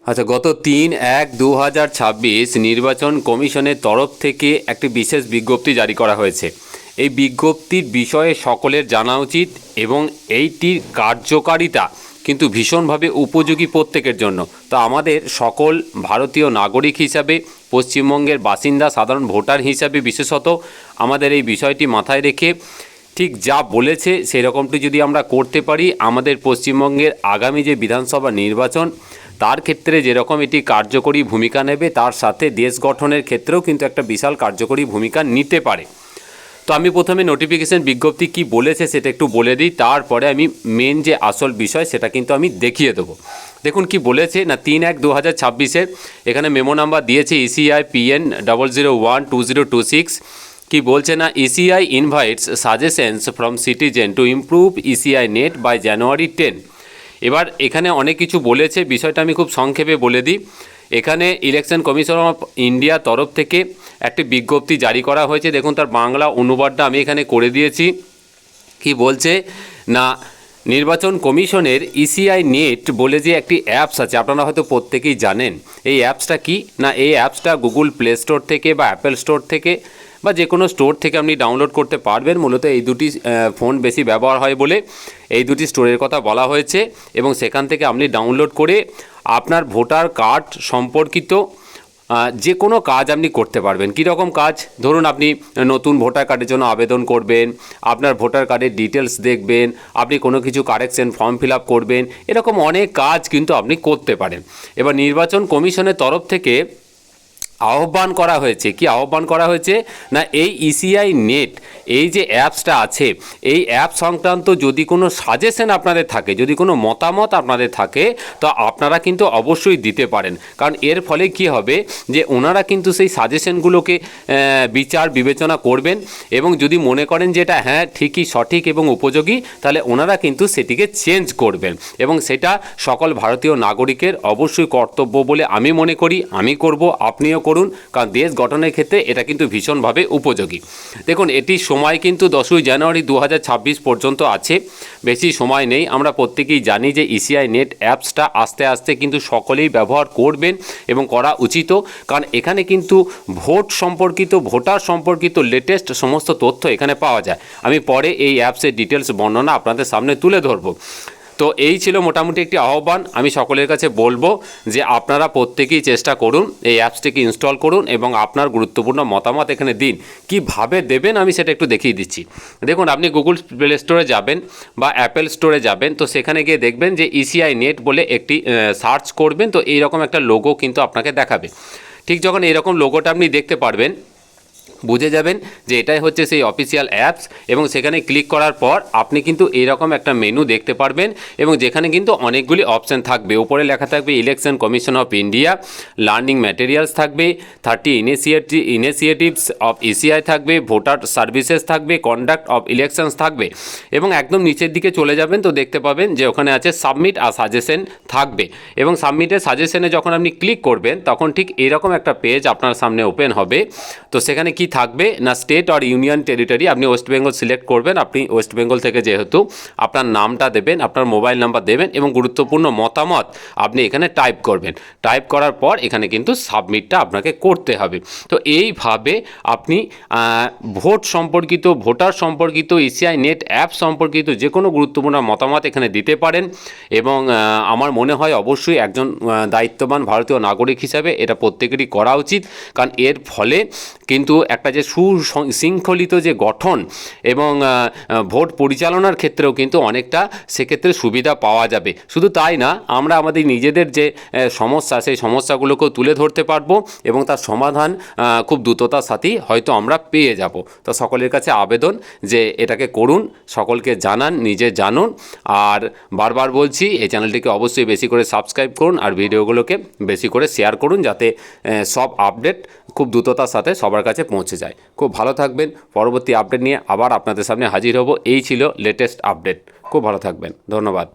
আচ্ছা, গত 3/1/2026 নির্বাচন কমিশনের তরফ থেকে একটি বিশেষ বিজ্ঞপ্তি জারি করা হয়েছে। এই বিজ্ঞপ্তির বিষয়ে সকলের জানা উচিত এবং এইটির কার্যকারিতা কিন্তু ভীষণভাবে উপযোগী প্রত্যেকের জন্য। তো আমাদের সকল ভারতীয় নাগরিক হিসাবে, পশ্চিমবঙ্গের বাসিন্দা, সাধারণ ভোটার হিসাবে বিশেষত আমাদের এই বিষয়টি মাথায় রেখে ঠিক যা বলেছে সেই রকমটি যদি আমরা করতে পারি, আমাদের পশ্চিমবঙ্গের আগামী যে বিধানসভা নির্বাচন তার ক্ষেত্রে যেরকম এটি কার্যকরী ভূমিকা নেবে, তার সাথে দেশ গঠনের ক্ষেত্রেও কিন্তু একটা বিশাল কার্যকরী ভূমিকা নিতে পারে। তো আমি প্রথমে নোটিফিকেশন বিজ্ঞপ্তি কি বলেছে সেটা একটু বলে দিই, তারপরে আমি মেন যে আসল বিষয় সেটা কিন্তু আমি দেখিয়ে দেবো। দেখুন কি বলেছে না, 3/1/2026 এখানে মেমো নাম্বার দিয়েছে ECI PN 0012026। কি বলছে না, ECI invites suggestions from citizen to improve ECI net by January 10। এবার এখানে অনেক কিছু বলেছে, বিষয়টা আমি খুব সংক্ষেপে বলে দিই। এখানে ইলেকশন কমিশন অফ ইন্ডিয়া তরফ থেকে একটি বিজ্ঞপ্তি জারি করা হয়েছে। দেখুন তার বাংলা অনুবাদটা আমি এখানে করে দিয়েছি। কি বলছে না, নির্বাচন কমিশনের ECI নেট বলে যে একটি অ্যাপস আছে, আপনারা হয়তো প্রত্যেকেই জানেন। এই অ্যাপসটা কি না, এই অ্যাপসটা গুগল প্লে স্টোর থেকে বা অ্যাপেল স্টোর থেকে বা যে কোনো স্টোর থেকে আপনি ডাউনলোড করতে পারবেন। মূলত এই দুটি ফোন বেশি ব্যবহার হয় বলে এই দুটি স্টোরের কথা বলা হয়েছে, এবং সেখান থেকে আপনি ডাউনলোড করে আপনার ভোটার কার্ড সম্পর্কিত যে কোনো কাজ আপনি করতে পারবেন। কীরকম কাজ? ধরুন আপনি নতুন ভোটার কার্ডের জন্য আবেদন করবেন, আপনার ভোটার কার্ডের ডিটেলস দেখবেন, আপনি কোনো কিছু কারেকশন ফর্ম ফিল আপ করবেন, এরকম অনেক কাজ কিন্তু আপনি করতে পারেন। এবার নির্বাচন কমিশনের তরফ থেকে আহ্বান করা হয়েছে, কি আহ্বান করা হয়েছে না, এই ECI নেট এই যে অ্যাপসটা আছে, এই অ্যাপ সংক্রান্ত যদি কোনো সাজেশন আপনাদের থাকে, যদি কোনো মতামত আপনাদের থাকে, তো আপনারা কিন্তু অবশ্যই দিতে পারেন। কারণ এর ফলে কি হবে যে ওনারা কিন্তু সেই সাজেশনগুলোকে বিচার বিবেচনা করবেন, এবং যদি মনে করেন যে এটা হ্যাঁ ঠিকই সঠিক এবং উপযোগী, তাহলে ওনারা কিন্তু সেটিকে চেঞ্জ করবেন, এবং সেটা সকল ভারতীয় নাগরিকের অবশ্যই কর্তব্য বলে আমি মনে করি। আমি করব, আপনিও করুন, কারণ দেশ গঠনের ক্ষেত্রে এটা কিন্তু ভীষণভাবে উপযোগী। দেখুন এটি সময় কিন্তু 10ই জানুয়ারি 2026 পর্যন্ত আছে, বেশি সময় নেই। আমরা প্রত্যেকেই জানি যে ECI নেট অ্যাপসটা আস্তে আস্তে কিন্তু সকলেই ব্যবহার করবেন এবং করা উচিতও, কারণ এখানে কিন্তু ভোট সম্পর্কিত, ভোটার সম্পর্কিত লেটেস্ট সমস্ত তথ্য এখানে পাওয়া যায়। আমি পরে এই অ্যাপসের ডিটেলস বর্ণনা আপনাদের সামনে তুলে ধরবো। তো এই ছিল মোটামুটি একটি আহ্বান। আমি সকলের কাছে বলবো যে আপনারা প্রত্যেকেই চেষ্টা করুন, এই অ্যাপসটিকে ইনস্টল করুন এবং আপনার গুরুত্বপূর্ণ মতামত এখানে দিন। কিভাবে দেবেন আমি সেটা একটু দেখিয়ে দিচ্ছি। দেখুন আপনি গুগল প্লে স্টোরে যাবেন বা অ্যাপেল স্টোরে যাবেন, তো সেখানে গিয়ে দেখবেন যে ECI নেট বলে একটি সার্চ করবেন, তো এইরকম একটা লোগো কিন্তু আপনাকে দেখাবে। ঠিক যখন এইরকম লোগোটা আপনি দেখতে পারবেন, বুঝে যাবেন যে এটাই হচ্ছে সেই অফিসিয়াল অ্যাপস, এবং সেখানে ক্লিক করার পর আপনি কিন্তু এইরকম একটা মেনু দেখতে পারবেন, এবং যেখানে কিন্তু অনেকগুলি অপশান থাকবে। উপরে লেখা থাকবে election commission of India, learning materials থাকবে, 30 ইনিশিয়েটিভস অফ ECI থাকবে, ভোটার সার্ভিসেস থাকবে, কন্ডাক্ট অফ ইলেকশনস থাকবে, এবং একদম নিচের দিকে চলে যাবেন তো দেখতে পাবেন যে ওখানে আছে সাবমিট আর সাজেশন থাকবে, এবং সাবমিটের সাজেশনে যখন আপনি ক্লিক করবেন তখন ঠিক এরকম একটা পেজ আপনার সামনে ওপেন হবে। তো সেখানে কি থাকবে না, স্টেট আর ইউনিয়ন টেরিটরি, আপনি ওয়েস্ট বেঙ্গল সিলেক্ট করবেন। আপনি ওয়েস্ট বেঙ্গল থেকে যেহেতু আপনার নামটা দেবেন, আপনার মোবাইল নাম্বার দেবেন, এবং গুরুত্বপূর্ণ মতামত আপনি এখানে টাইপ করবেন। টাইপ করার পর এখানে কিন্তু সাবমিটটা আপনাকে করতে হবে। তো এইভাবে আপনি ভোট সম্পর্কিত, ভোটার সম্পর্কিত, ECI নেট অ্যাপ সম্পর্কিত যে কোনো গুরুত্বপূর্ণ মতামত এখানে দিতে পারেন, এবং আমার মনে হয় অবশ্যই একজন দায়িত্ববান ভারতীয় নাগরিক হিসাবে এটা প্রত্যেকেরই করা উচিত, কারণ এর ফলে কিন্তু একটা যে সুশৃঙ্খলিত যে গঠন এবং ভোট পরিচালনার ক্ষেত্রেও কিন্তু অনেকটা সেক্ষেত্রে সুবিধা পাওয়া যাবে। শুধু তাই না, আমরা আমাদের নিজেদের যে সমস্যা, সেই সমস্যাগুলোকেও তুলে ধরতে পারবো, এবং তার সমাধান খুব দ্রুততার সাথেই হয়তো আমরা পেয়ে যাব। তো সকলের কাছে আবেদন যে এটাকে করুন, সকলকে জানান, নিজে জানুন, আর বারবার বলছি এই চ্যানেলটিকে অবশ্যই বেশি করে সাবস্ক্রাইব করুন, আর ভিডিওগুলোকে বেশি করে শেয়ার করুন, যাতে সব আপডেট খুব দ্রুততার সাথে সবার কাছে পৌঁছে যায়। খুব ভালো থাকবেন। পরবর্তী আপডেট নিয়ে আবার আপনাদের সামনে হাজির হব। এই ছিল লেটেস্ট আপডেট। খুব ভালো থাকবেন। ধন্যবাদ।